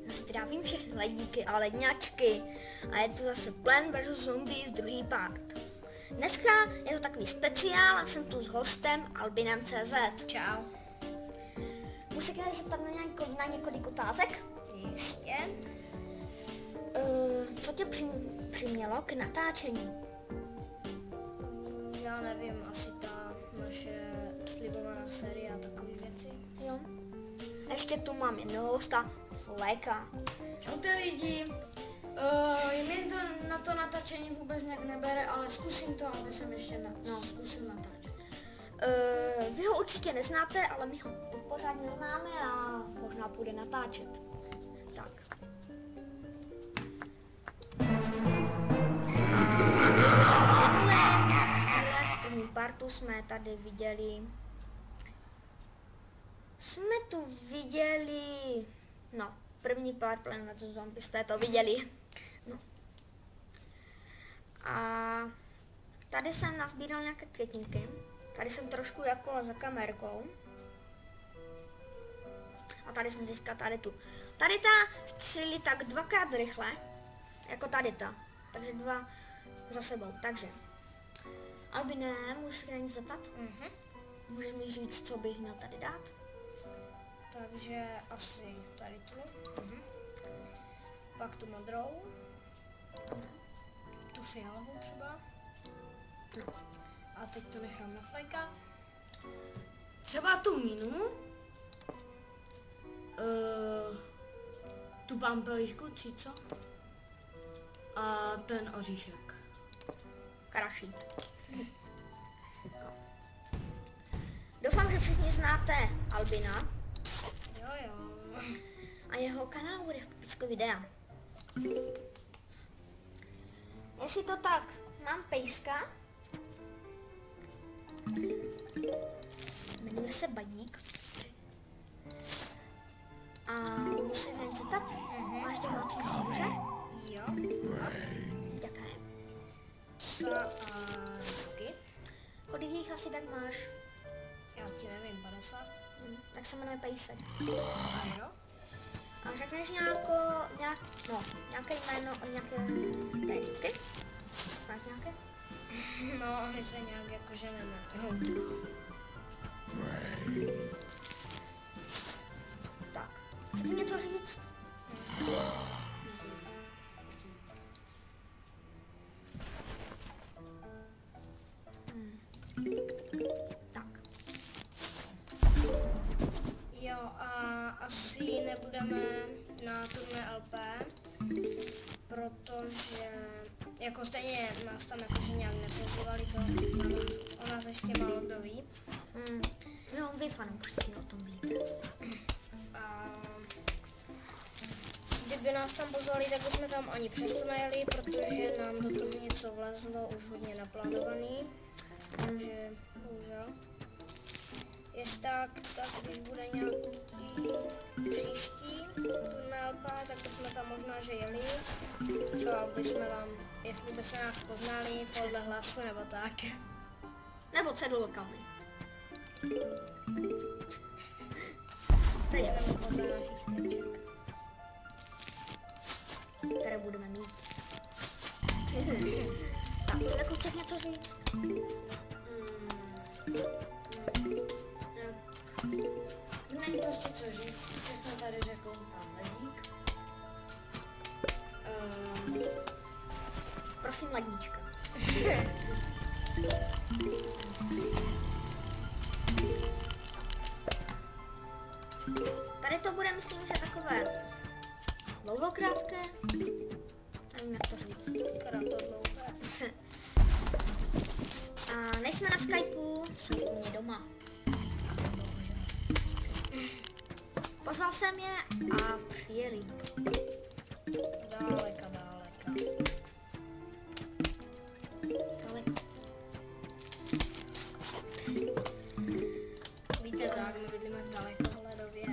Zdravím všechny ledíky a ledňačky. A je to zase Plants vs Zombies druhý part. Dneska je to takový speciál a jsem tu s hostem Albinem.cz. Čau. Musíte se zeptat na několik otázek? Jistě. Co tě přimělo k natáčení? Já nevím, asi ta naše slibovaná série a takové věci. Jo. A ještě tu mám jednoho hosta, Fleka. Čaute lidi. Mě to na to natáčení vůbec nějak nebere, ale zkusím to, aby jsem ještě zkusil natáčet. Vy ho určitě neznáte, ale my ho pořádně známe a možná půjde natáčet. Tak. V prvním partu jsme tady viděli... první part Plants vs Zombies, jste to viděli. No. A tady jsem nazbíral nějaké květinky. Tady jsem trošku jako za kamerkou. A tady jsem získal tady tu. Tady ta střílí tak dvakrát rychle, jako tady ta. Takže dva za sebou. Takže, Albine, můžeš se na něco zeptat? Můžeš mi říct, co bych měl tady dát? Takže asi tady tu. Pak tu modrou. Tu fialovou třeba. No. A teď to nechám na Fleka. Třeba tu minu. Tu pampelišku, či co? A ten oříšek. Krašít. No. Doufám, že všichni znáte Albina. Jo. A jeho kanál bude v popisku videa. Jestli to tak, mám pejska. Jmenuje se Badík. A musím jen zeptat, máš domácí zvíře? Jo. Jaké? Psa a taky. Kolik jich asi tak máš? Já ti nevím, 50. Tak se jmenuje Pejsek. Aero. A řekneš nějaké jméno, nějaké ty? Znáš nějaké? No, my se nějak jako ženeme. Tak, chcete něco říct? Tak. Jo, a asi nebudeme na turné LP, protože jako stejně nás tam jakože nějak nepozývali, to o nás ještě málo kdo ví. No, vy fanoušci o tom víte. A kdyby nás tam pozvali, tak bychom tam ani přesto nejeli, protože nám do toho něco vlezlo už hodně naplánovaný, takže bohužel. Jestli tak když bude nějaký příští turné LP, tak bychom tam možná že jeli. Třeba bychom vám, jestli byste nás poznali podle hlasu nebo tak. Nebo cedulkami. To je jasné, Nebo podle našich skeček. které budeme mít. Tak, jako chceš něco říct? Není prostě co říct, všechno tady řekl pan Ledík. Prosím, lednička. Tady to bude, myslím, že takové dlouhokrátké. Nevím, jak to říct. Krátkodlouhé. A nejsme na Skypeu, jsou u mě doma. Pozval jsem je a přijeli. Daleka. Daleko. Víte tak, my bydlíme v dalekohledově.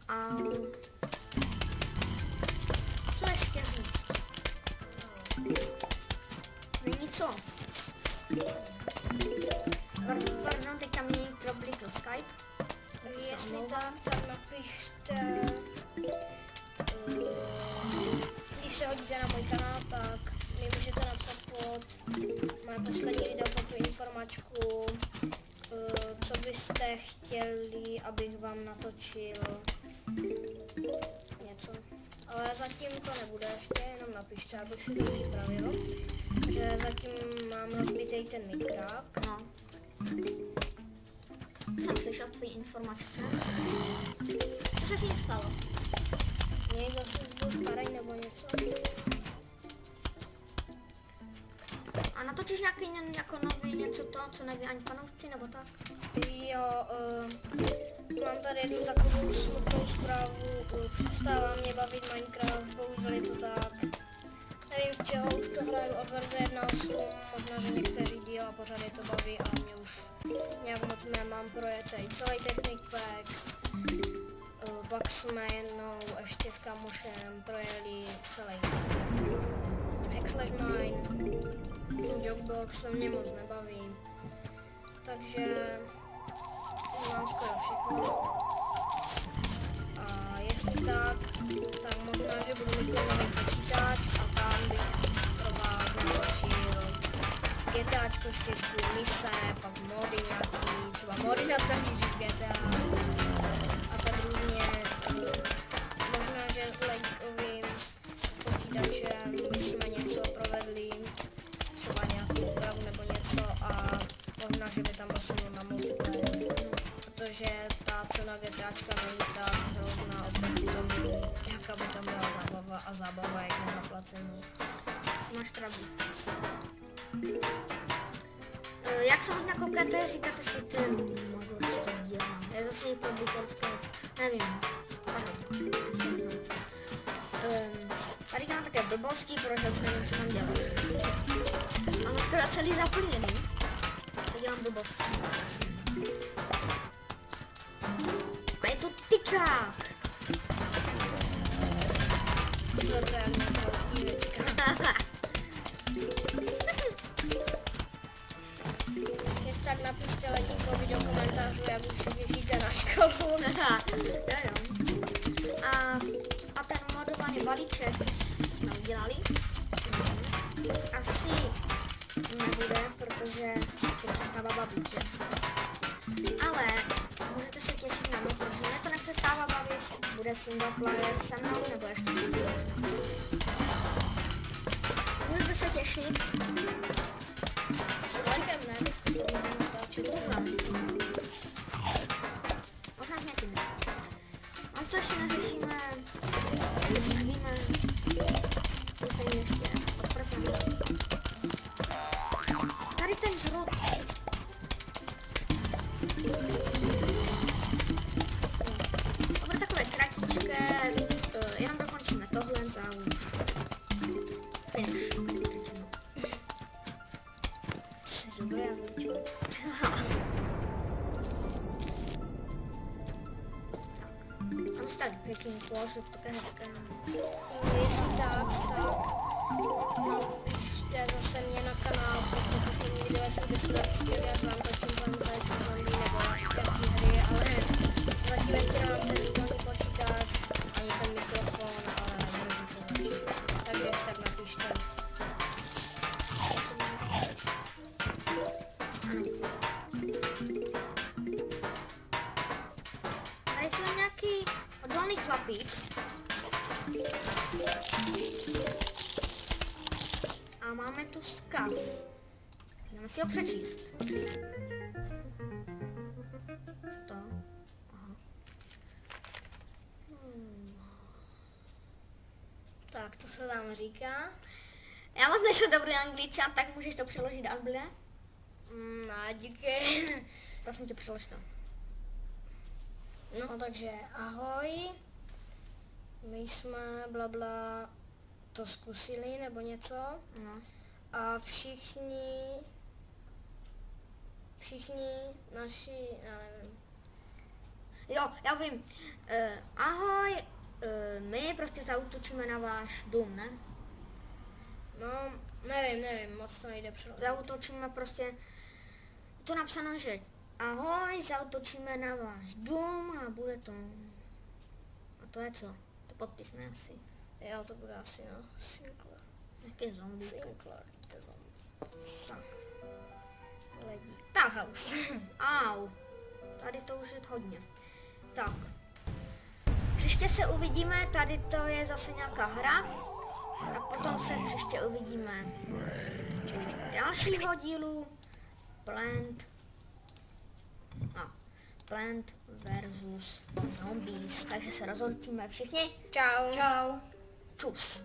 A co ještě říct? Není co. Pardon, teďka mi proplikl Skype. jestli omlouvám. tak napište, když se hodíte na můj kanál, tak mi můžete napsat pod moje poslední video, pod tu informačku, co byste chtěli, abych vám natočil něco. Ale zatím to nebude ještě, jenom napište, abych si to připravil. Že zatím mám rozbitý ten mikrák. No. Jsem slyšel tvoji informace. Co se s ním stalo? Někdo si byl starý nebo něco. A natočíš nějaký jako nový něco to, co neví ani fanoušci, nebo tak? Jo, mám tady jednu takovou smutnou zprávu, přestává mě bavit Minecraft, bohužel je to tak. Nevím z čeho, už to hraju od verze 1.8, možná, že někteří díl a pořád je to baví a mě už nějak moc nemám projetej celý Technic Pack. Pak jsme jednou ještě s kamošem projeli celý Hack/Mine, Jokebox, to mě moc nebaví. Takže mám skoro všechno. A jestli tak možná, že budu mít nový počítač a tam bych pro vás natočil GTAčko, štěžku, mise, pak mody nějaký, třeba mody na talíři z GTA a tak různě. Možná, že s legovým počítačem bychom něco provedli, třeba nějakou úpravu nebo něco a možná, že by tam byl na multiplayer, protože ta cena GTAčka není tak hrozná oproti tomu, jaká by tam byla zábava a zábava jak na zaplacení. Máš pravdu. Jak samotná koukáte, říkáte si ty modu, co to dělá. Je zase pro bukorské, nevím. Pardon, tady mám také blbostí, protože už nevím, co mám dělat. Mám skoro celý zaplněný. Tak dělám blbosti. A je to tyčák. Proto já mě to neříká. Jestli tak napište ledníkovi do komentářů, jak už se těšíte na školu. Jo. A ten modovaný balíček, co jsme udělali, asi nebude, protože to přestává bavit. Ale můžete se těšit na mě, protože mě to nepřestává bavit, bude single player se mnou, nebo ještě video. Můžete se těšit. S lajkem ne, byste to mohli natáčet. Možná s někým. Mám to ještě neřešíme, nevíme, co se jim ještě odpracujeme. Tady ten žrut. To bude takové kratičké, jenom dokončíme tohle za už. Finish. Jsi dobrý, já vůču. Tam si tak pěkný položil, také hezké. Jestli tak napište zase mě na kanál, protože poslední video, jestli byste tak chtěli, jak vám točím Planetary Zombie nebo jaký hry, ale zatím ještě nemám ten stolní počítač, ani ten mikrofon, ale můžu to začít. Takže jestli tak napište. Tady jsou nějaký odolný chlapík. A máme tu vzkaz. Jdeme si ho přečíst. Co to? Aha. Tak, to se tam říká. Já moc nejsem dobrý angličan, tak můžeš to přeložit, Albile? No, díky. Prosím tě, přelož to. No, takže ahoj. My jsme blabla to zkusili nebo něco. No. A všichni naši, já nevím. Jo, já vím. Ahoj, my prostě zaútočíme na váš dům, ne? No, nevím, moc to nejde přeložit. Zaútočíme prostě, to napsáno, že Ahoj, zautočíme na váš dům a bude to... A to je co? To podpis, ne asi. Jo, to bude asi, no. Sinclair. Jaký zombie. Sinclair, to zombie. Tak. Ledí. Tak. House. Au. Tady to už je hodně. Tak. Příště se uvidíme, tady to je zase nějaká hra. Tak potom se příště uvidíme u dalšího dílu Plant versus Zombies. Takže se rozhodneme všichni. Čau. Čus.